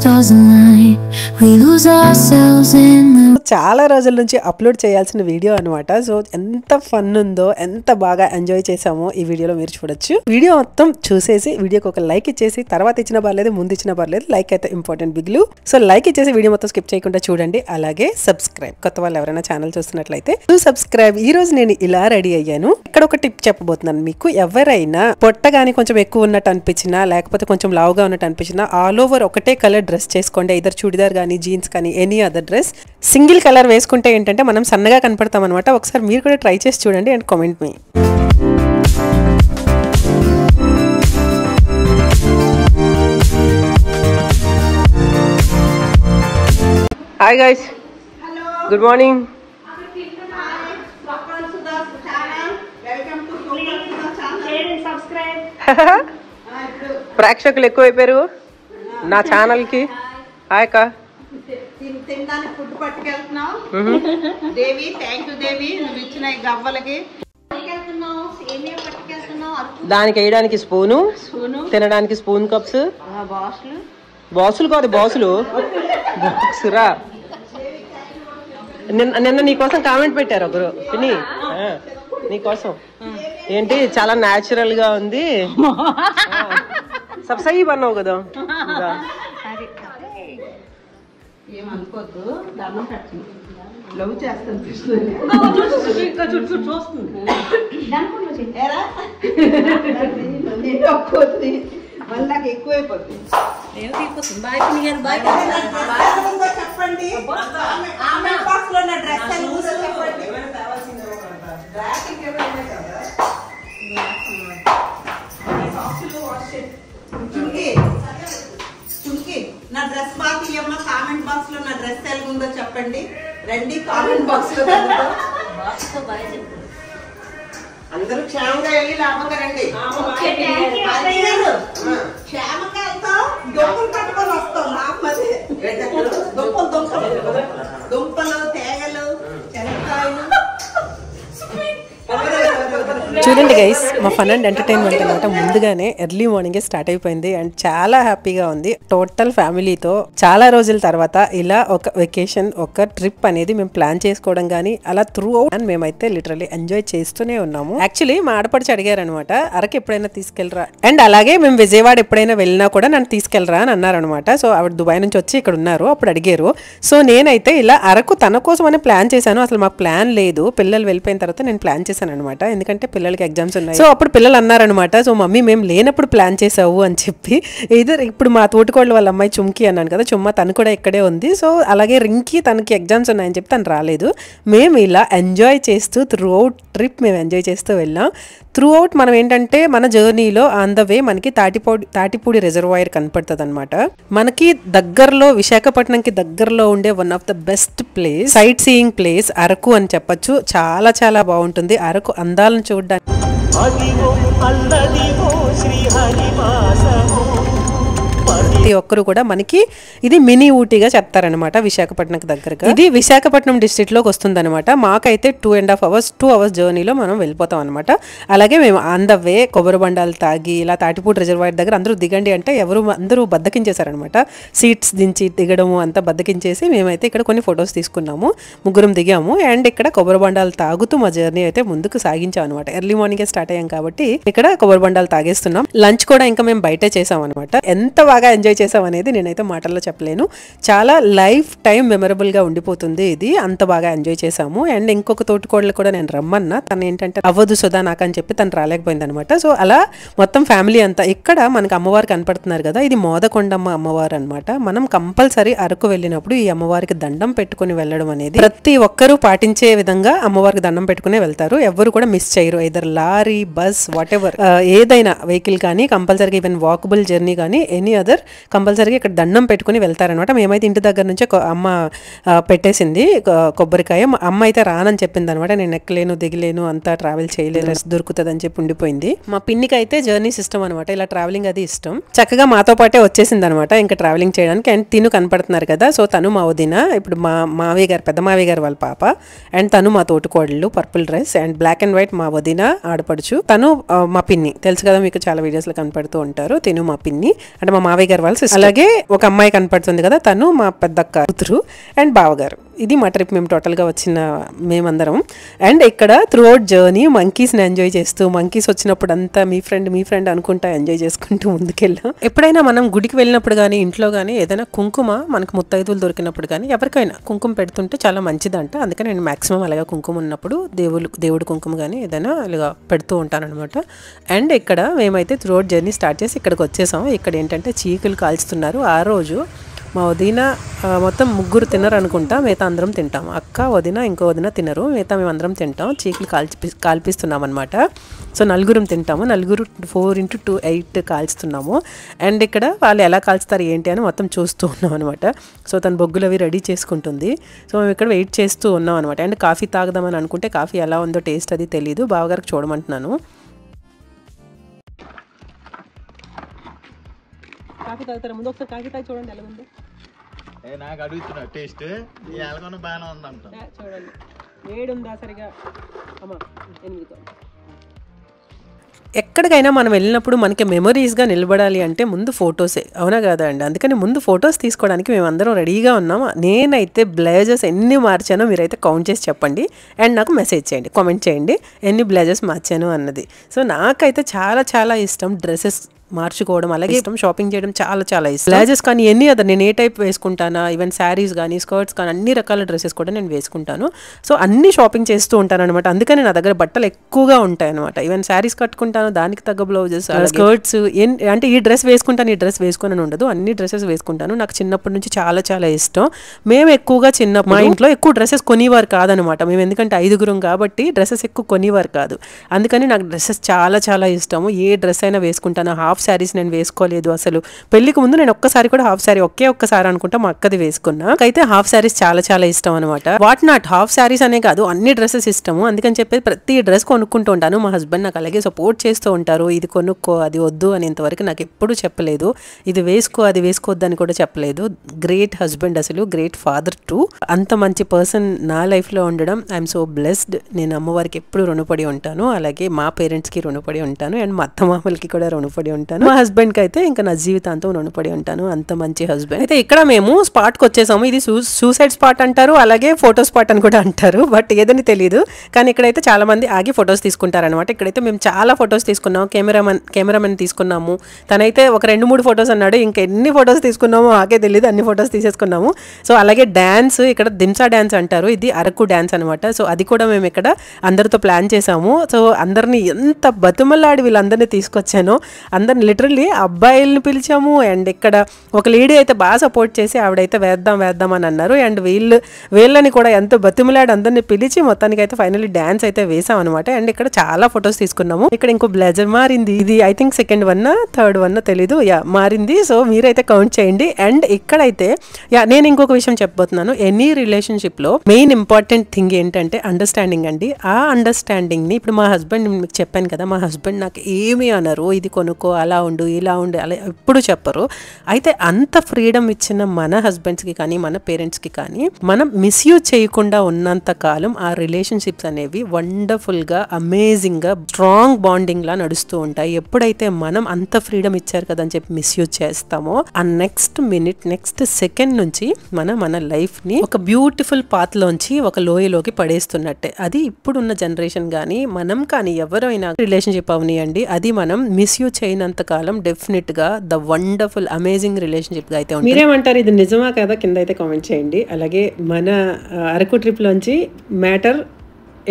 stars align, we lose ourselves in the చాలా రోజుల నుంచి అప్లోడ్ చేయాల్సిన వీడియో అనమాట. సో ఎంత ఫన్ ఉందో, ఎంత బాగా ఎంజాయ్ చేసామో ఈ వీడియోలో మీరు చూడొచ్చు. వీడియో మొత్తం చూసేసి వీడియోకి ఒక లైక్ ఇచ్చేసి, తర్వాత ఇచ్చిన పర్లేదు, ముందు ఇచ్చిన పర్లేదు, లైక్ అయితే ఇంపార్టెంట్ బిగ్లు. సో లైక్ ఇచ్చేసి వీడియో మొత్తం స్కిప్ చేయకుండా చూడండి. అలాగే సబ్స్క్రైబ్, కొత్త వాళ్ళు ఎవరైనా ఛానల్ చూస్తున్నట్లయితే సబ్స్క్రైబ్. ఈ రోజు నేను ఇలా రెడీ అయ్యాను. ఇక్కడ ఒక టిప్ చెప్పబోతున్నాను మీకు. ఎవరైనా పొట్ట గానీ కొంచెం ఎక్కువ ఉన్నట్టు అనిపించినా, లేకపోతే కొంచెం లావుగా ఉన్నట్టు అనిపించినా, ఆల్ ఓవర్ ఒకటే కలర్ డ్రెస్ చేసుకోండి. ఇద్దరు చుడిదార్ కానీ, జీన్స్ కానీ, any other dress. Single colour వేసుకుంటే ఏంటంటే మనం సన్నగా కనపడతాం అనమాట. ఒకసారి మీరు కూడా ట్రై చేసి చూడండి and comment me. Hi guys, good morning. ప్రేక్షకులు ఎక్కువైపోయారు నా ఛానల్కి. హాయ్ అక్క. తినడానికి ఫుడ్ పట్టుకెళ్తున్నావు దేవి. థ్యాంక్ యూ దేవి, నువ్వు ఇచ్చిన ఈ గవ్వలకి. దానికి వేయడానికి స్పూను, తినడానికి స్పూన్ కప్స్, బాసులు కాదు బాసులు, బాక్సురా. నిన్న నీకోసం కామెంట్ పెట్టారు ఒకరు, పిన్ని నీకోసం. ఏంటి చాలా న్యాచురల్ గా ఉంది, సబ్సీ బన్నావు కదా. ఏమనుకోద్దు, దండం పెట్టింది, లవ్ చేస్తాను మళ్ళీ నాకు ఎక్కువైపోతుంది. చెప్పండి చుంకి నా డ్రెస్ బాక్స్ ఇవ్వమ్మా. కామెంట్ బాక్స్ లో నా డ్రెస్ ఎలాగుందో చెప్పండి. రండి కామెంట్ బాక్స్ లో. అందరూ క్షేమంగా వెళ్ళి లాభంగా రండి. క్షేమంగా వెళ్తాం, దుంపలు పట్టుకొని వస్తాం. లాభమది దుంపలు, తేగలు, శనక్కాయలు. చూడండి గైస్, మా ఫన్ అండ్ ఎంటర్టైన్మెంట్ అనమాట ముందుగానే ఎర్లీ మార్నింగే స్టార్ట్ అయిపోయింది అండ్ చాలా హ్యాపీగా ఉంది. టోటల్ ఫ్యామిలీతో చాలా రోజుల తర్వాత ఇలా ఒక వెకేషన్, ఒక ట్రిప్ అనేది మేము ప్లాన్ చేసుకోవడం కానీ అలా త్రూ అవుట్ అండ్ మేమైతే లిటరల్లీ ఎంజాయ్ చేస్తూనే ఉన్నాము. యాక్చువల్లీ మా ఆడపడిచి అడిగారు అనమాట, అరకు ఎప్పుడైనా తీసుకెళ్ళరా అండ్ అలాగే మేము విజయవాడ ఎప్పుడైనా వెళ్ళినా కూడా నన్ను తీసుకెళ్ళరా అని అన్నారు అనమాట. సో ఆవిడ దుబాయ్ నుంచి వచ్చి ఇక్కడ ఉన్నారు, అప్పుడు అడిగారు. సో నేనైతే ఇలా అరకు తన కోసం అని ప్లాన్ చేశాను. అసలు మాకు ప్లాన్ లేదు, పిల్లలు వెళ్ళిపోయిన తర్వాత నేను ప్లాన్ చేశాను అనమాట. ఎందుకంటే పిల్లలకి ఎగ్జామ్స్ ఉన్నాయి. సో అప్పుడు పిల్లలు అన్నారనమాట, సో మమ్మీ మేము లేనప్పుడు ప్లాన్ చేసావు అని చెప్పి. ఇద్దరు ఇప్పుడు మా తోటికోళ్ళ వాళ్ళ అమ్మాయి చుమ్కి అన్నాను కదా, చుమ్మ తను కూడా ఇక్కడే ఉంది. సో అలాగే రింకి తనకి ఎగ్జామ్స్ ఉన్నాయని చెప్పి తను రాలేదు. మేము ఇలా ఎంజాయ్ చేస్తూ త్రూ అవుట్ ట్రిప్ మేము ఎంజాయ్ చేస్తూ వెళ్ళాం. త్రూ అవుట్ మనం ఏంటంటే మన జర్నీలో ఆన్ ద వే మనకి తాటిపూడి రిజర్వాయర్ కనపడుతుంది అనమాట. మనకి దగ్గరలో, విశాఖపట్నంకి దగ్గరలో ఉండే one of the best place, sight seeing place Araku అని చెప్పొచ్చు. చాలా చాలా బాగుంటుంది అరకు అందాలను చూడడానికి. ప్రతి ఒక్కరు కూడా మనకి ఇది మినీ ఊటీగా చెప్తారనమాట విశాఖపట్నంకి దగ్గరగా. ఇది విశాఖపట్నం డిస్ట్రిక్ట్ లోకి వస్తుంది అనమాట. మాకైతే 2.5 అవర్స్ జర్నీలో మనం వెళ్ళిపోతాం అనమాట. అలాగే మేము ఆన్ ద వే కొబ్బరి బండాలు తాగి ఇలా తాటిపూడి రిజర్వాయర్ దగ్గర అందరూ దిగండి అంటే అందరూ బద్దకించేశారనమాట. సీట్స్ దించి దిగడము అంతా బద్దకించేసి మేమైతే ఇక్కడ కొన్ని ఫొటోస్ తీసుకున్నాము, ముగ్గురం దిగాము అండ్ ఇక్కడ కొబ్బరి బండాలు తాగుతూ మా జర్నీ అయితే ముందుకు సాగించాం అనమాట. ఎర్లీ మార్నింగే స్టార్ట్ అయ్యాం కాబట్టి ఇక్కడ కొబ్బరి బండాలు తాగేస్తున్నాం. లంచ్ కూడా ఇంకా మేము బయటే చేసాం అనమాట. ఎంత బాగా ఎంజాయ్ చేసాం అనేది నేనైతే మాటల్లో చెప్పలేను. చాలా లైఫ్ టైం మెమరబుల్ గా ఉండిపోతుంది ఇది. అంత బాగా ఎంజాయ్ చేసాము. అండ్ ఇంకొక తోటికోడలు కూడా నేను రమ్మన్నా, తను ఏంటంటే అవ్వదు సుధా నాకు అని చెప్పి తను రాలేకపోయింది అనమాట. సో అలా మొత్తం ఫ్యామిలీ అంతా ఇక్కడ మనకి అమ్మవారు కనపడుతున్నారు కదా, ఇది మోదకొండమ్మ అమ్మవారు అనమాట. మనం కంపల్సరీ అరకు వెళ్ళినప్పుడు ఈ అమ్మవారికి దండం పెట్టుకుని వెళ్ళడం అనేది ప్రతి ఒక్కరూ పాటించే విధంగా అమ్మవారికి దండం పెట్టుకునే వెళ్తారు. ఎవరు కూడా మిస్ చేయరు. Either lorry, bus, what ever ఏదైనా వెహికల్ కానీ కంపల్సరీగా, ఈవెన్ వాకబుల్ జర్నీ కానీ ఎనీ అదర్ కంపల్సరీగా ఇక్కడ దండం పెట్టుకుని వెళ్తారనమాట. మేమైతే ఇంటి దగ్గర నుంచే అమ్మ పెట్టేసింది కొబ్బరికాయ. అమ్మ అయితే రానని చెప్పింది అనమాట. నేను ఎక్కలేను, దిగలేను, అంతా ట్రావెల్ చేయలేదు, రెస్ట్ దొరుకుతుంది అని చెప్పి ఉండిపోయింది. మా పిన్నికి అయితే జర్నీ సిస్టమ్ అనమాట, ఇలా ట్రావెలింగ్ అది ఇష్టం. చక్కగా మాతో పాటే వచ్చేసింది అనమాట ఇంకా ట్రావెలింగ్ చేయడానికి. అండ్ తిను కనపడుతున్నారు కదా, సో తను మా వదిన, ఇప్పుడు మా మావయ్య గారు, పెద్ద మావయ్య గారు వాళ్ళ పాప, అండ్ తను మా తోటికోడళ్ళు, purple dress and black and white మా వదిన ఆడపడుచు, తను మా పిన్ని, తెలుసు కదా మీకు, చాలా వీడియోస్లో కనపడుతూ ఉంటారు. తిను మా పిన్ని అంటే మా మావయ్య గారు వాళ్ళ వాళ్ళ సిస్టర్. అలాగే ఒక అమ్మాయి కనపడుతుంది కదా, తను మా పెద్దక్క కూతురు అండ్ బావగారు. ఇది మా ట్రిప్. మేము టోటల్గా వచ్చిన మేమందరం. అండ్ ఇక్కడ త్రూ అవుట్ జర్నీ మంకీస్ని ఎంజాయ్ చేస్తూ, మంకీస్ వచ్చినప్పుడు అంతా మీ ఫ్రెండ్ అనుకుంటా ఎంజాయ్ చేసుకుంటూ ముందుకెళ్ళాం. ఎప్పుడైనా మనం గుడికి వెళ్ళినప్పుడు కానీ ఇంట్లో కానీ ఏదైనా కుంకుమ మనకు ముత్తైదులు దొరికినప్పుడు కానీ ఎవరికైనా కుంకుమ పెడుతుంటే చాలా మంచిదంట. అందుకని నేను మాక్సిమం అలాగా కుంకుమ ఉన్నప్పుడు దేవుడు కుంకుమ కానీ ఏదైనా అలాగా పెడుతూ ఉంటాను అనమాట. అండ్ ఇక్కడ మేమైతే త్రూ అవుట్ జర్నీ స్టార్ట్ చేసి ఇక్కడికి వచ్చేసాం. ఇక్కడ ఏంటంటే చీకులు కాల్చుతున్నారు. ఆ రోజు మా వదిన మొత్తం 3 తినరు అనుకుంటా, మిగతా అందరం తింటాం. అక్క, వదిన, ఇంకో వదిన తినరు, మిగతా మేమందరం తింటాం. చీకులు కాల్పిస్తున్నాం అనమాట. సో 4 తింటాము. 4 4 × 2 8 కాల్చుతున్నాము. అండ్ ఇక్కడ వాళ్ళు ఎలా కాల్చుతారు ఏంటి అని మొత్తం చూస్తూ ఉన్నాం అనమాట. సో తను బొగ్గులు అవి రెడీ చేసుకుంటుంది. సో మేము ఇక్కడ వెయిట్ చేస్తూ ఉన్నాం అనమాట. అండ్ కాఫీ తాగదామని అనుకుంటే కాఫీ ఎలా ఉందో టేస్ట్ అది తెలీదు. బావగారికి చూడమంటున్నాను. కాఫీ తాగుతారా? ముందు ఒకసారి కాఫీ తాగి చూడండి ఎలా ఉంది. నాకు అడుగుతున్నా టేస్ట్ ఎలాగొన్నా బాగానే ఉందంట. చూడండి వేడి ఉందా సరిగా. అమ్మా 8. ఎక్కడికైనా మనం వెళ్ళినప్పుడు మనకి మెమరీస్గా నిలబడాలి అంటే ముందు ఫొటోసే, అవునా కదా అండి? అందుకని ముందు ఫొటోస్ తీసుకోవడానికి మేమందరం రెడీగా ఉన్నాం. నేనైతే బ్లేజర్స్ ఎన్ని మార్చానో మీరైతే కౌంట్ చేసి చెప్పండి అండ్ నాకు మెసేజ్ చేయండి, కామెంట్ చేయండి ఎన్ని బ్లేజర్స్ మార్చాను అన్నది. సో నాకైతే చాలా చాలా ఇష్టం డ్రెస్సెస్ మార్చుకోవడం, అలాగే ఇష్టం షాపింగ్ చేయడం చాలా చాలా ఇష్టం. బ్లేజర్స్ కానీ ఎన్ని అదర్ నేను ఏ టైప్ వేసుకుంటానా, ఈవెన్ శారీస్ కానీ స్కర్ట్స్ కానీ అన్ని రకాల డ్రెస్సెస్ కూడా నేను వేసుకుంటాను. సో అన్ని షాపింగ్ చేస్తూ ఉంటాను అనమాట. అందుకని నా దగ్గర బట్టలు ఎక్కువగా ఉంటాయి అనమాట. ఈవెన్ శారీస్ కట్టుకుంటాను, దానికి తగ్గ బ్లౌజెస్, స్కర్ట్స్, అంటే ఈ డ్రెస్ వేసుకుంటాను ఈ డ్రెస్ వేసుకుని ఉండదు, అన్ని డ్రెస్సెస్ వేసుకుంటాను. నాకు చిన్నప్పటి నుంచి చాలా చాలా ఇష్టం. మేము ఎక్కువగా మా ఇంట్లో ఎక్కువ డ్రెస్సెస్ కొనివారు కాదనమాట. మేము ఎందుకంటే 5 కాబట్టి డ్రెస్సెస్ ఎక్కువ కొనివారు కాదు. అందుకని నాకు డ్రెస్సెస్ చాలా చాలా ఇష్టము. ఏ డ్రెస్ అయినా వేసుకుంటాను. హాఫ్ శారీస్ నేను వేసుకోలేదు అసలు. పెళ్లికి ముందు నేను ఒక్కసారి కూడా హాఫ్ శారీ ఒక్కసారి అనుకుంటా మా అక్కది వేసుకున్నా. అయితే హాఫ్ శారీస్ చాలా చాలా ఇష్టం అనమాట. వాట్ నాట్ హాఫ్ శారీస్ అనే కాదు, అన్ని డ్రెస్సెస్ ఇష్టము. అందుకని చెప్పేసి ప్రతి డ్రెస్ కొనుక్కుంటూ ఉంటాను. మా హస్బెండ్ నాకు అలాగే సపోర్ట్ చేస్తూ ఉంటారు. ఇది కొనుక్కో, అది వద్దు అని ఇంతవరకు నాకు ఎప్పుడు చెప్పలేదు. ఇది వేసుకో, అది వేసుకోవద్దు అని కూడా చెప్పలేదు. గ్రేట్ హస్బెండ్, అసలు గ్రేట్ ఫాదర్ టు. అంత మంచి పర్సన్ నా లైఫ్లో ఉండడం ఐఎమ్ సో బ్లెస్డ్. నేను అమ్మవారికి ఎప్పుడు రుణపడి ఉంటాను, అలాగే మా పేరెంట్స్కి రుణపడి ఉంటాను అండ్ మా అత్తమామలకి కూడా రుణపడి ఉంటాను. మా హస్బెండ్కి అయితే ఇంకా నా జీవితాంతం రుణపడి ఉంటాను. అంత మంచి హస్బెండ్. అయితే ఇక్కడ మేము స్పాట్కి వచ్చేసాము. ఇది సూసైడ్ స్పాట్ అంటారు, అలాగే ఫోటో స్పాట్ అని కూడా అంటారు, బట్ ఏదని తెలియదు. కానీ ఇక్కడైతే చాలా మంది ఆగి ఫొటోస్ తీసుకుంటారనమాట. ఇక్కడైతే మేము చాలా ఫొటోస్ తీసుకున్నాము. కెమెరామెన్ తీసుకున్నాము. తనైతే ఒక 2-3 ఫొటోస్ అన్నాడు. ఇంకా ఎన్ని ఫొటోస్ తీసుకున్నామో ఆగే తెలియదు, అన్ని ఫొటోస్ తీసేసుకున్నాము. సో అలాగే డ్యాన్స్, ఇక్కడ దింసా డ్యాన్స్ అంటారు, ఇది అరకు డ్యాన్స్ అనమాట. సో అది కూడా మేము ఇక్కడ అందరితో ప్లాన్ చేసాము. సో అందరినీ ఎంత బతుమలాడి వీళ్ళందరినీ తీసుకొచ్చానో, అందరిని లిటరల్లీ అబ్బాయిల్ని పిలిచాము. అండ్ ఇక్కడ ఒక లేడీ అయితే బాగా సపోర్ట్ చేసి ఆవిడైతే వేద్దాం అని అన్నారు. అండ్ వీళ్ళని కూడా ఎంతో బతిమలాడి అందరినీ పిలిచి మొత్తానికి అయితే ఫైనల్లీ డ్యాన్స్ అయితే వేసాం అనమాట. అండ్ ఇక్కడ చాలా ఫొటోస్ తీసుకున్నాము. ఇక్కడ ఇంకో బ్లేజర్ మారింది. ఇది I think 2nd one 3rd one తెలీదు, మారింది. సో మీరైతే కౌంట్ చేయండి. అండ్ ఇక్కడైతే నేను ఇంకొక విషయం చెప్పబోతున్నాను. ఎనీ రిలేషన్షిప్లో మెయిన్ ఇంపార్టెంట్ థింగ్ ఏంటంటే అండర్స్టాండింగ్ అండి. ఆ అండర్స్టాండింగ్ని ఇప్పుడు మా హస్బెండ్, మీకు చెప్పాను కదా, మా హస్బెండ్ నాకు ఏమీ అనరు, ఇది కొనుక్కో, అలా ఉండు, ఇలా ఉండు, అలా ఎప్పుడు చెప్పరు. అయితే అంత ఫ్రీడమ్ ఇచ్చిన మన హస్బెండ్స్కి కానీ మన పేరెంట్స్కి కానీ మనం మిస్యూజ్ చేయకుండా ఉన్నంత కాలం ఆ రిలేషన్షిప్స్ అనేవి వండర్ఫుల్గా, అమేజింగ్గా, స్ట్రాంగ్ బాండింగ్ లా నడుస్తూ ఉంటాయి. ఎప్పుడైతే మనం అంత ఫ్రీడమ్ ఇచ్చారు కదా అని చెప్పి మిస్యూజ్ చేస్తామో, ఆ నెక్స్ట్ మినిట్, నెక్స్ట్ సెకండ్ నుంచి మన లైఫ్ని ఒక బ్యూటిఫుల్ పాత్లోంచి ఒక లోయలోకి పడేస్తున్నట్టే. అది ఇప్పుడున్న జనరేషన్ కానీ మనం కానీ ఎవరైనా రిలేషన్షిప్ అవనియండి, అది మనం మిస్యూజ్ చేయనంత కాలం డెఫినెట్ గా ద వండర్ఫుల్ అమేజింగ్ రిలేషన్షిప్ గా అయితే ఉంటుంది. మీరేమంటారు, ఇది నిజమా కదా? కింద అయితే కామెంట్ చేయండి. అలాగే మన అరకు ట్రిప్ లోంచి మ్యాటర్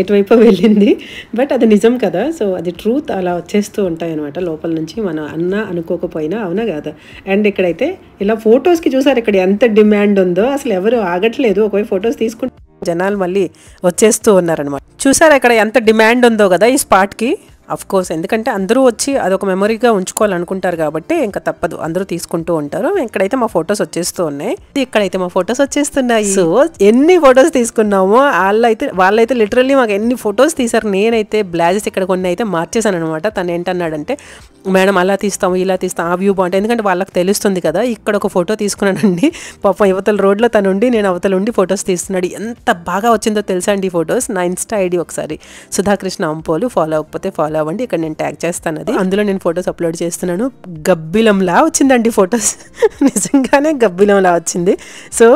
ఎటువైపు వెళ్ళింది, బట్ అది నిజం కదా. సో అది ట్రూత్, అలా వచ్చేస్తూ ఉంటాయి అనమాట లోపల నుంచి, మనం అన్నా అనుకోకపోయినా, అవునా కదా. అండ్ ఇక్కడైతే ఇలా ఫొటోస్కి చూసారు ఇక్కడ ఎంత డిమాండ్ ఉందో, అసలు ఎవరు ఆగట్లేదు. ఒకవైపు ఫొటోస్ తీసుకుంటే జనాలు మళ్ళీ వచ్చేస్తూ ఉన్నారనమాట. చూసారా ఇక్కడ ఎంత డిమాండ్ ఉందో కదా ఈ స్పాట్కి. అఫ్ కోర్స్, ఎందుకంటే అందరూ వచ్చి అదొక మెమరీగా ఉంచుకోవాలనుకుంటారు కాబట్టి ఇంకా తప్పదు, అందరూ తీసుకుంటూ ఉంటారు. ఇక్కడైతే మా ఫొటోస్ వచ్చేస్తూ ఉన్నాయి. ఇక్కడైతే మా ఫొటోస్ వచ్చేస్తున్నాయి. సో ఎన్ని ఫొటోస్ తీసుకున్నామో వాళ్ళైతే లిటరల్లీ మాకు ఎన్ని ఫొటోస్ తీసారు. నేనైతే బ్లాజెస్ ఇక్కడ కొన్ని అయితే మార్చేసాను అనమాట. తను ఏంటన్నాడంటే, మేడం అలా తీస్తాము, ఇలా తీస్తాం, ఆ వ్యూ బాగుంటుంది, ఎందుకంటే వాళ్ళకి తెలుస్తుంది కదా. ఇక్కడ ఒక ఫోటో తీసుకున్నానండి, పాపం యువతల రోడ్లో తను ఉండి నేను అవతల ఉండి ఫొటోస్ తీస్తున్నాడు. ఎంత బాగా వచ్చిందో తెలుసా అండి ఈ ఫొటోస్. నా ఇన్స్టా ఐడి ఒకసారి సుధాకృష్ణ అంపోలు, ఫాలో అవ్వకపోతే ఫాలో అవ్వండి, ఇక్కడ నేను ట్యాగ్ చేస్తాను, అది అందులో నేను ఫొటోస్ అప్లోడ్ చేస్తున్నాను. గబ్బిలంలా వచ్చిందండి ఫొటోస్, నిజంగానే గబ్బిలంలా వచ్చింది. సో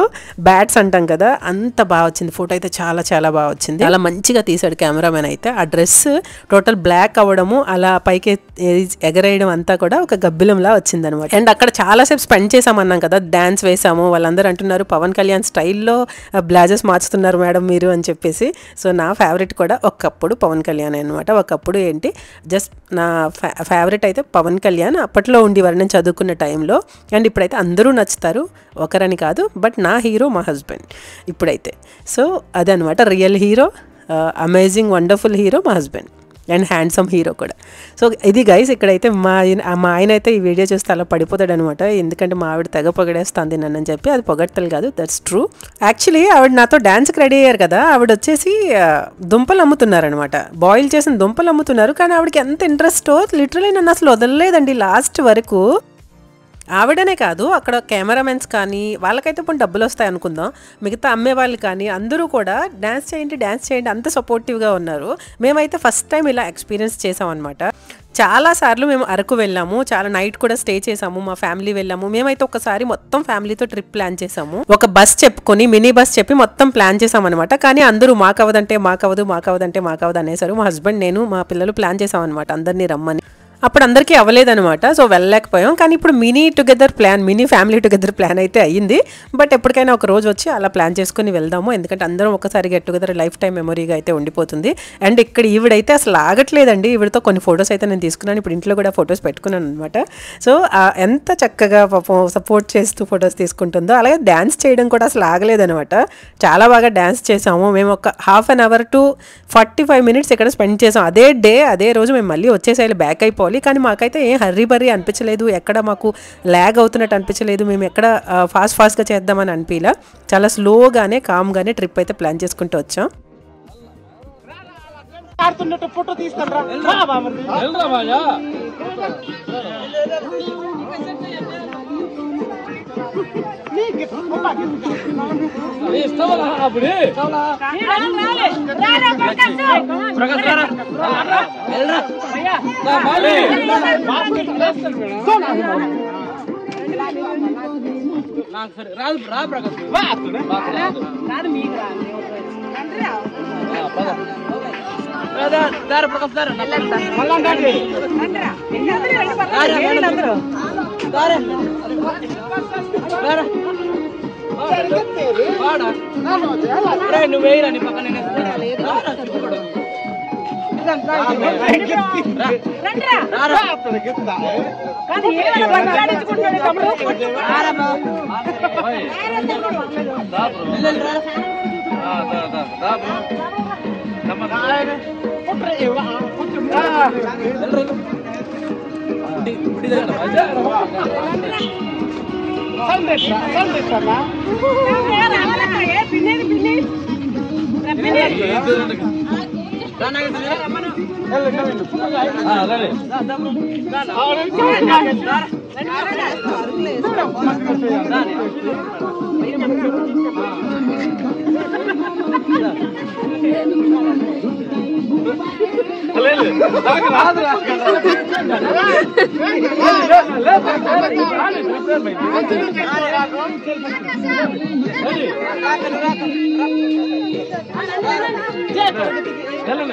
బ్యాట్స్ అంటాం కదా, అంత బాగా వచ్చింది ఫోటో అయితే, చాలా చాలా బాగా వచ్చింది. చాలా మంచిగా తీసాడు కెమెరామెన్ అయితే. ఆ డ్రెస్ టోటల్ బ్లాక్ అవ్వడము, అలా పైకి ఎగరేయడం అంతా కూడా ఒక గబ్బిలంలా వచ్చింది అనమాట. అండ్ అక్కడ చాలాసేపు స్పెండ్ చేసామన్నాం కదా, డాన్స్ వేసాము. వాళ్ళందరూ అంటున్నారు పవన్ కళ్యాణ్ స్టైల్లో బ్లాజెస్ మార్చుతున్నారు మేడం మీరు అని చెప్పేసి. సో నా ఫేవరెట్ కూడా ఒకప్పుడు పవన్ కళ్యాణ్ అనమాట. ఒకప్పుడు ఏంటి, జస్ట్ నా ఫేవరెట్ అయితే పవన్ కళ్యాణ్ అప్పట్లో ఉండేవారు నేను చదువుకున్న టైంలో. అండ్ ఇప్పుడైతే అందరూ నచ్చుతారు, ఒకరని కాదు, బట్ నా హీరో మా హస్బెండ్ ఇప్పుడైతే. సో అదనమాట real hero, amazing wonderful hero మా హస్బెండ్, అండ్ హ్యాండ్సమ్ హీరో కూడా. సో ఇది గైస్, ఇక్కడైతే మా ఆయన అయితే ఈ వీడియో చూస్తే అలా పడిపోతాడు అనమాట. ఎందుకంటే మా ఆవిడ తెగ పొగడేస్తుంది నన్ను అని చెప్పి. అది పొగట్టలు కాదు, దట్స్ ట్రూ. యాక్చువల్లీ ఆవిడ నాతో డాన్స్కి రెడీ అయ్యారు కదా, ఆవిడ వచ్చేసి దుంపలు అమ్ముతున్నారనమాట, బాయిల్ చేసిన దుంపలు అమ్ముతున్నారు. కానీ ఆవిడకి ఎంత ఇంట్రెస్టో, లిటరలీ నన్ను అసలు వదలలేదండి లాస్ట్ వరకు. ఆవిడనే కాదు, అక్కడ కెమెరామెన్స్ కానీ వాళ్ళకైతే ఇప్పుడు డబ్బులు వస్తాయి అనుకుందాం, మిగతా అమ్మే వాళ్ళు కానీ అందరూ కూడా డ్యాన్స్ చేయండి అంత సపోర్టివ్గా ఉన్నారు. మేమైతే ఫస్ట్ టైం ఇలా ఎక్స్పీరియన్స్ చేసామన్నమాట. చాలాసార్లు మేము అరకు వెళ్ళాము, చాలా నైట్ కూడా స్టే చేసాము, మా ఫ్యామిలీ వెళ్ళాము. మేమైతే ఒకసారి మొత్తం ఫ్యామిలీతో ట్రిప్ ప్లాన్ చేసాము. ఒక బస్ చెప్పుకొని మినీ బస్ చెప్పి మొత్తం ప్లాన్ చేసాం అనమాట. కానీ అందరూ మాకవదు అనేసారు. మా హస్బెండ్, నేను, మా పిల్లలు ప్లాన్ చేసాం అనమాట అందరినీ రమ్మని. అప్పుడు అందరికీ అవ్వలేదనమాట, సో వెళ్ళలేకపోయాం. కానీ ఇప్పుడు మినీ ఫ్యామిలీ టుగెదర్ ప్లాన్ అయితే అయ్యింది. బట్ ఎప్పటికైనా ఒక రోజు వచ్చి అలా ప్లాన్ చేసుకుని వెళ్దాము, ఎందుకంటే అందరం ఒకసారి గెట్ టుగెదర్ లైఫ్ టైం మెమొరీగా అయితే ఉండిపోతుంది. అండ్ ఇక్కడ ఈవిడైతే అసలు ఆగట్లేదండి, ఈవిడతో కొన్ని ఫొటోస్ అయితే నేను తీసుకున్నాను. ఇప్పుడు ఇంట్లో కూడా ఫొటోస్ పెట్టుకున్నాను అనమాట. సో ఎంత చక్కగా సపోర్ట్ చేస్తూ ఫొటోస్ తీసుకుంటుందో. అలాగే డ్యాన్స్ చేయడం కూడా అసలు ఆగలేదనమాట, చాలా బాగా డ్యాన్స్ చేసాము. మేము ఒక ½ an hour to 45 minutes ఇక్కడ స్పెండ్ చేసాం. అదే రోజు మేము మళ్ళీ వచ్చేసేయాలి, బ్యాక్ అయిపోవాలి. కానీ మాకైతే ఏం హర్రీ బర్రీ అనిపించలేదు, ఎక్కడ మాకు ల్యాగ్ అవుతున్నట్టు అనిపించలేదు, మేము ఎక్కడ ఫాస్ట్గా చేద్దామని అనిపించలా. చాలా స్లోగానే కామ్గానే ట్రిప్ అయితే ప్లాన్ చేసుకుంటూ వచ్చాం. నువ్వేయరాని పక్కన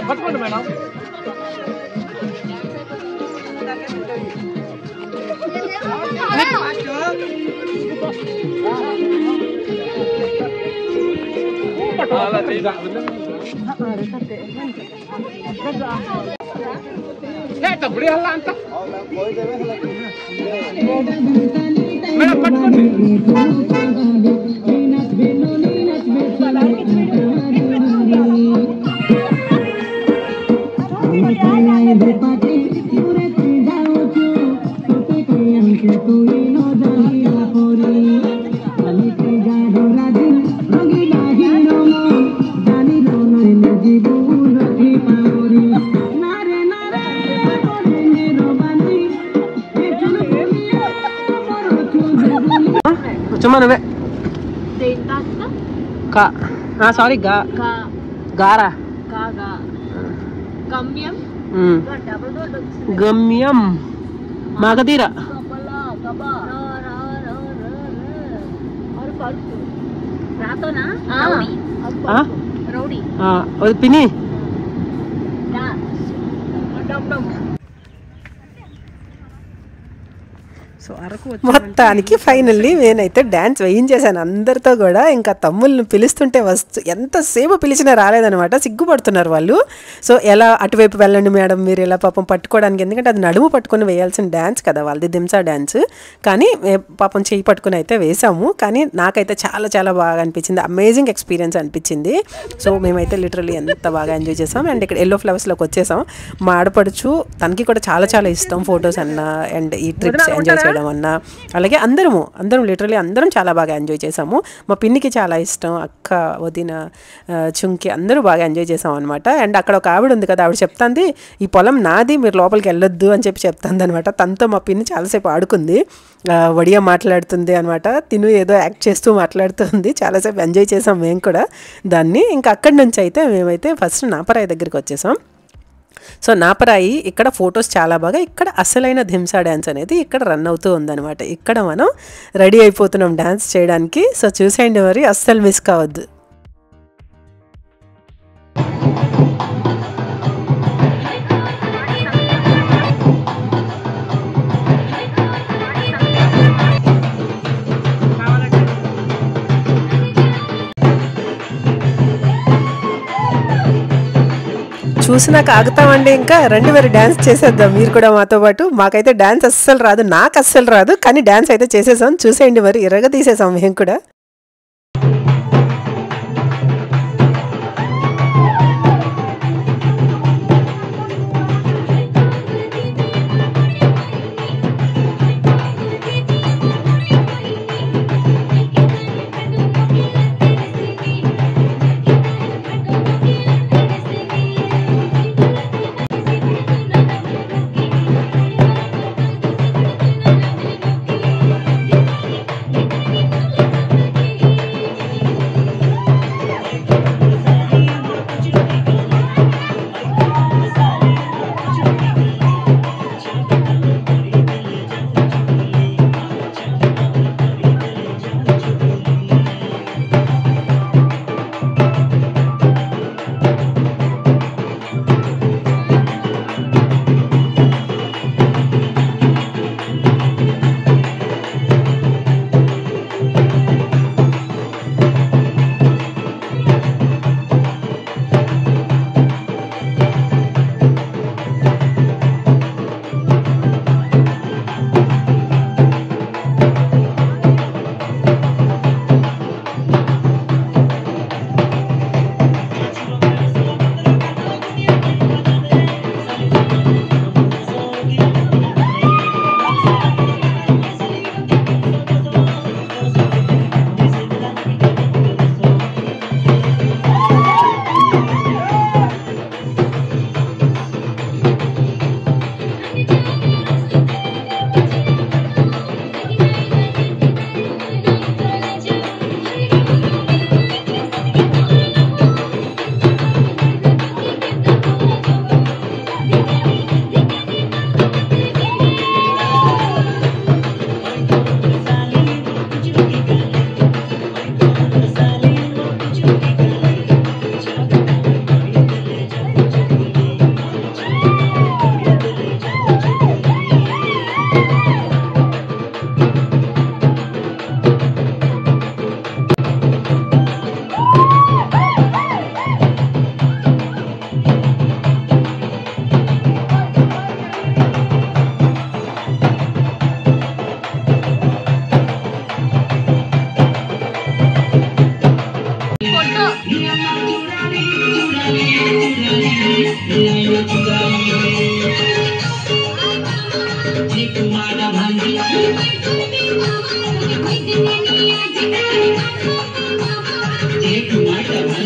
పట్టుకోండి మేడం. తప్పుడు అలా అంత మేడం పట్టుకోండి. cuma nebe ka sorry ga gara gambiem గమ్యం మగధీర. పిని సో అరకు మొత్తానికి ఫైనల్లీ నేనైతే డ్యాన్స్ వేయించేసాను అందరితో కూడా. ఇంకా తమ్ముళ్ళని పిలుస్తుంటే ఎంతసేపు పిలిచినా రాలేదనమాట, సిగ్గుపడుతున్నారు వాళ్ళు. సో ఎలా అటువైపు వెళ్ళండి మేడం మీరు ఎలా పాపం పట్టుకోవడానికి, ఎందుకంటే అది నడుము పట్టుకొని వేయాల్సిన డ్యాన్స్ కదా వాళ్ళది, దింసా డ్యాన్స్. కానీ పాపం చేయి పట్టుకుని అయితే వేసాము. కానీ నాకైతే చాలా చాలా బాగా అనిపించింది, అమేజింగ్ ఎక్స్పీరియన్స్ అనిపించింది. సో మేమైతే లిటరల్లీ ఎంత బాగా ఎంజాయ్ చేసాం. అండ్ ఇక్కడ ఎల్లో ఫ్లవర్స్లోకి వచ్చేసాం. మా ఆడపడుచు తనకి కూడా చాలా చాలా ఇష్టం ఫొటోస్ అన్నా అండ్ ఈ ట్రిప్స్ ఎంజాయ్ చేయడం అన్నా. అలాగే అందరం లిటరలీ అందరం చాలా బాగా ఎంజాయ్ చేసాము. మా పిన్నికి చాలా ఇష్టం, అక్క వదిన చుంకి అందరూ బాగా ఎంజాయ్ చేసాం అనమాట. అండ్ అక్కడ ఒక ఆవిడ ఉంది కదా, ఆవిడ చెప్తాంది ఈ పొలం నాది మీరు లోపలికి వెళ్ళొద్దు అని చెప్తాంది అనమాట. తనతో మా పిన్ని చాలాసేపు ఆడుకుంది, వడియా మాట్లాడుతుంది అనమాట, తిను ఏదో యాక్ట్ చేస్తూ మాట్లాడుతుంది. చాలాసేపు ఎంజాయ్ చేసాం మేము కూడా దాన్ని. ఇంకా అక్కడి నుంచి అయితే మేమైతే ఫస్ట్ నాపరాయి దగ్గరికి వచ్చేసాం. సో నాపరాయి ఇక్కడ ఫొటోస్ చాలా బాగా, ఇక్కడ అసలైన ధింసా డ్యాన్స్ అనేది ఇక్కడ రన్ అవుతూ ఉందన్నమాట. ఇక్కడ మనం రెడీ అయిపోతున్నాం డ్యాన్స్ చేయడానికి. సో చూసేయండి మరి, అస్సలు మిస్ కావద్దు. చూసినాక ఆగుతామండి, ఇంకా రండి మరి డ్యాన్స్ చేసేద్దాం మీరు కూడా మాతో పాటు. మాకైతే డ్యాన్స్ అస్సలు రాదు, నాకు అస్సలు రాదు, కానీ డ్యాన్స్ అయితే చేసేసాం. చూసేయండి మరి, ఎర్రగా తీసేసాం మేము కూడా.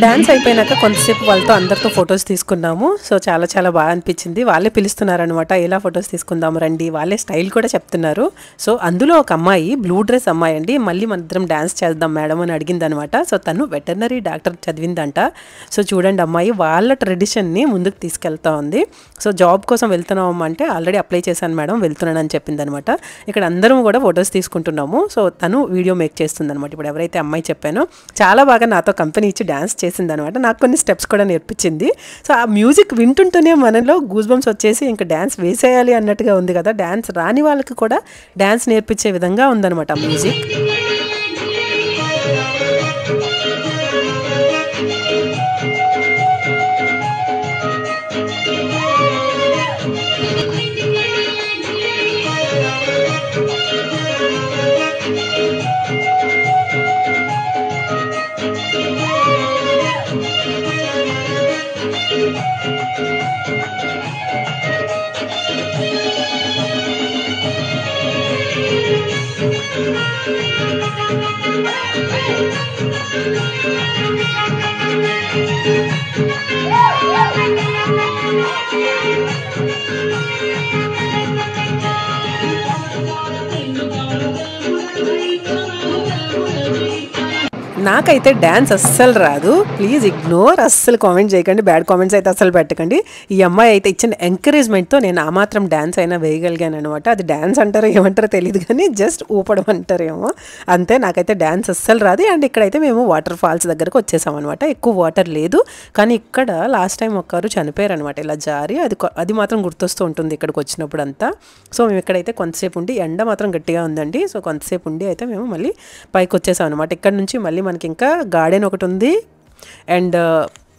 డాన్స్ అయిపోయినాక కొంతసేపు వాళ్ళతో అందరితో ఫొటోస్ తీసుకున్నాము. సో చాలా చాలా బాగా అనిపించింది. వాళ్ళే పిలుస్తున్నారనమాట, ఎలా ఫొటోస్ తీసుకుందాం రండి, వాళ్ళే స్టైల్ కూడా చెప్తున్నారు. సో అందులో ఒక అమ్మాయి బ్లూ డ్రెస్ అమ్మాయి అండి, మళ్ళీ మన ఇద్దరం డాన్స్ చేద్దాం మేడం అని అడిగింది అనమాట. సో తను వెటర్నరీ డాక్టర్ చదివిందంట. సో చూడండి అమ్మాయి వాళ్ళ ట్రెడిషన్ని ముందుకు తీసుకెళ్తా ఉంది. సో జాబ్ కోసం వెళ్తున్నాం అంటే ఆల్రెడీ అప్లై చేశాను మేడం, వెళ్తున్నాను అని చెప్పింది అనమాట. ఇక్కడ అందరం కూడా ఫొటోస్ తీసుకుంటున్నాము. సో తను వీడియో మేక్ చేస్తుంది అనమాట. ఇప్పుడు ఎవరైతే అమ్మాయి చెప్పానో చాలా బాగా నాతో కంపెనీ ఇచ్చి డాన్స్ చేసింది అనమాట. నాకు కొన్ని స్టెప్స్ కూడా నేర్పించింది. సో ఆ మ్యూజిక్ వింటుంటూనే మనలో గూస్ బంప్స్ వచ్చేసి ఇంకా డ్యాన్స్ వేసేయాలి అన్నట్టుగా ఉంది కదా. డ్యాన్స్ రాని వాళ్ళకి కూడా డ్యాన్స్ నేర్పించే విధంగా ఉందన్నమాట ఆ మ్యూజిక్. నాకైతే డ్యాన్స్ అస్సలు రాదు, ప్లీజ్ ఇగ్నోర్, అస్సలు కామెంట్ చేయకండి, బ్యాడ్ కామెంట్స్ అయితే అస్సలు పెట్టకండి. ఈ అమ్మాయి అయితే ఇచ్చిన ఎంకరేజ్మెంట్తో నేను ఆ మాత్రం డ్యాన్స్ అయినా వేయగలిగాను అనమాట. అది డ్యాన్స్ అంటారో ఏమంటారో తెలియదు కానీ జస్ట్ ఊపడం అంటారేమో అంతే. నాకైతే డ్యాన్స్ అస్సలు రాదు. అండ్ ఇక్కడైతే మేము వాటర్ ఫాల్స్ దగ్గరకు వచ్చేసాం అనమాట. ఎక్కువ వాటర్ లేదు కానీ ఇక్కడ లాస్ట్ టైం ఒక్కరు చనిపోయారు అనమాట ఇలా జారి. అది మాత్రం గుర్తొస్తూ ఉంటుంది ఇక్కడికి వచ్చినప్పుడు అంతా. సో మేము ఇక్కడైతే కొంతసేపు ఉండి, ఎండ మాత్రం గట్టిగా ఉందండి. సో కొంతసేపు ఉండి అయితే మేము మళ్ళీ పైకి వచ్చేసాం అనమాట. ఇక్కడ నుంచి మళ్ళీ మనకి ఇంకా గార్డెన్ ఒకటి ఉంది అండ్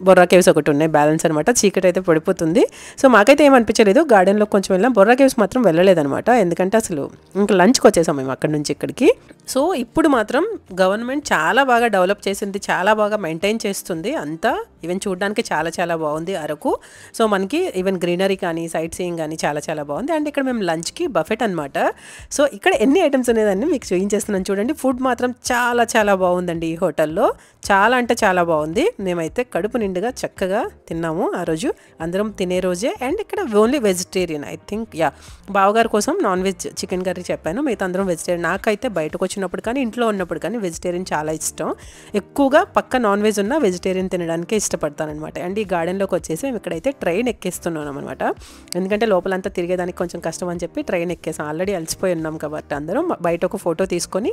బొర్రా కేవ్స్ ఒకటి ఉన్నాయి, బ్యాలెన్స్ అనమాట. చీకటి అయితే పడిపోతుంది. సో మాకైతే ఏమనిపించలేదు, గార్డెన్లో కొంచెం వెళ్ళాం. బొర్రా కేవ్స్ మాత్రం వెళ్ళలేదనమాట, ఎందుకంటే అసలు ఇంకా లంచ్కి వచ్చేసాం మేము అక్కడి నుంచి ఇక్కడికి. సో ఇప్పుడు మాత్రం గవర్నమెంట్ చాలా బాగా డెవలప్ చేసింది, చాలా బాగా మెయింటైన్ చేస్తుంది అంతా. ఈవెన్ చూడడానికి చాలా చాలా బాగుంది అరకు. సో మనకి ఈవెన్ గ్రీనరీ కానీ సైట్ సీయింగ్ కానీ చాలా చాలా బాగుంది. అండ్ ఇక్కడ మేము లంచ్కి బఫెట్ అనమాట. సో ఇక్కడ ఎన్ని ఐటమ్స్ అనేదాన్ని మీకు చూపించేస్తున్నాను చూడండి. ఫుడ్ మాత్రం చాలా చాలా బాగుందండి ఈ హోటల్లో, చాలా అంటే చాలా బాగుంది. మేమైతే కడుపు నిండుగా చక్కగా తిన్నాము ఆ రోజు, అందరం తినే రోజే. అండ్ ఇక్కడ only vegetarian I think, yeah బావగారి కోసం నాన్ వెజ్ చికెన్ కర్రీ చెప్పాను, మిగతా అందరం వెజిటేరియన్. నాకైతే బయటకు వచ్చినప్పుడు కానీ ఇంట్లో ఉన్నప్పుడు కానీ వెజిటేరియన్ చాలా ఇష్టం. ఎక్కువగా పక్క నాన్ వెజ్ ఉన్న వెజిటేరియన్ తినడానికే ఇష్టపడతానమాట. అండ్ ఈ గార్డెన్లోకి వచ్చేసి మేము ఇక్కడైతే ట్రైన్ ఎక్కేస్తున్నాం అనమాట, ఎందుకంటే లోపలంతా తిరిగేదానికి కొంచెం కష్టం అని చెప్పి ట్రైన్ ఎక్కేసాం. ఆల్రెడీ అలసిపోయి ఉన్నాం కాబట్టి అందరం బయట ఒక ఫోటో తీసుకొని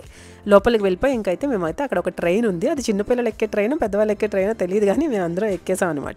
లోపలికి వెళ్ళిపోయి ఇంకైతే మేమైతే అక్కడ ఒక ట్రైన్ ఉంది, అది చిన్నపిల్లలు ఎక్కే ట్రైన్ పెద్దవాళ్ళు ఎక్కే ట్రైన్ తెలియదు కానీ మేము అందరం ఎక్కేసాం అనమాట.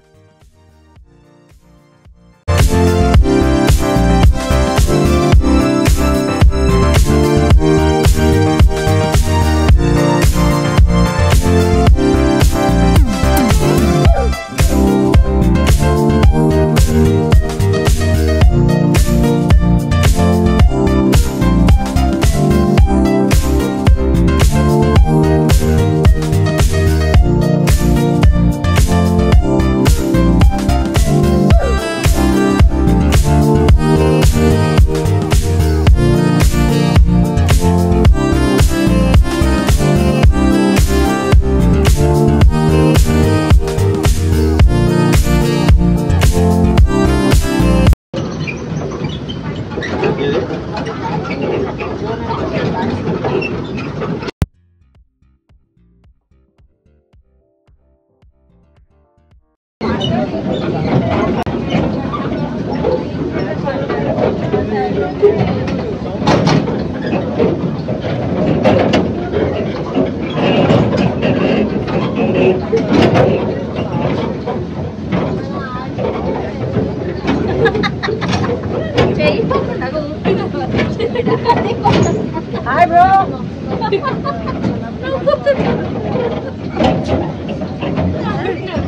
హాయ్ బ్రో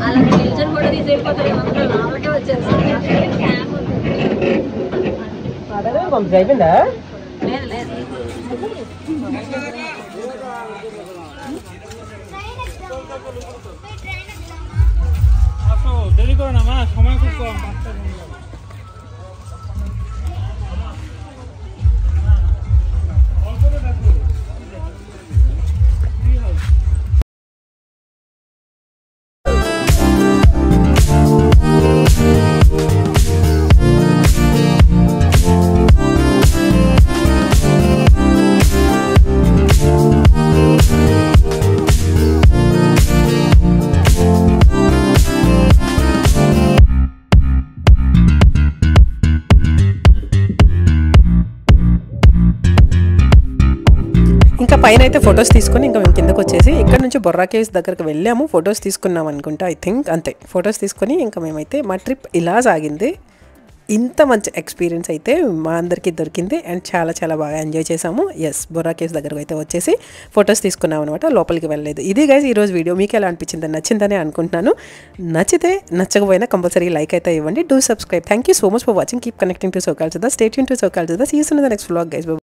అలా నిల్చొని కూడా తీసేపోతారు వాళ్ళకే వచ్చేస్తారు. అయిపోయిందా? లేదు లేదు দেরি করো না মা, সময় খুব কম। పైన అయితే ఫొటోస్ తీసుకొని ఇంకా మేము కిందకు వచ్చేసి ఇక్కడ నుంచి బొర్రా కేవ్స్ దగ్గరకు వెళ్ళాము, ఫొటోస్ తీసుకున్నాం అనుకుంటా, ఐ థింక్ అంతే. ఫొటోస్ తీసుకొని ఇంకా మేమైతే మా ట్రిప్ ఇలా సాగింది. ఇంత మంచి ఎక్స్పీరియన్స్ అయితే మా అందరికీ దొరికింది అండ్ చాలా చాలా బాగా ఎంజాయ్ చేసాము. ఎస్, బొర్రా కేవ్స్ దగ్గరకు అయితే వచ్చేసి ఫొటోస్ తీసుకున్నాం అనమాట, లోపలికి వెళ్ళలేదు. ఇది గైస్ ఈరోజు వీడియో. మీకు ఎలా అనిపించింది? నచ్చిందని అనుకుంటున్నాను. నచ్చితే నచ్చకపోయినా కంపల్సరీ లైక్ అయితే ఇవ్వండి. Do subscribe. Thank you so much for watching. Keep connecting to సోకాల్ సుధా. స్టే ట్యూన్ టు సోకాల్ Sudha. See you soon in the next vlog guys.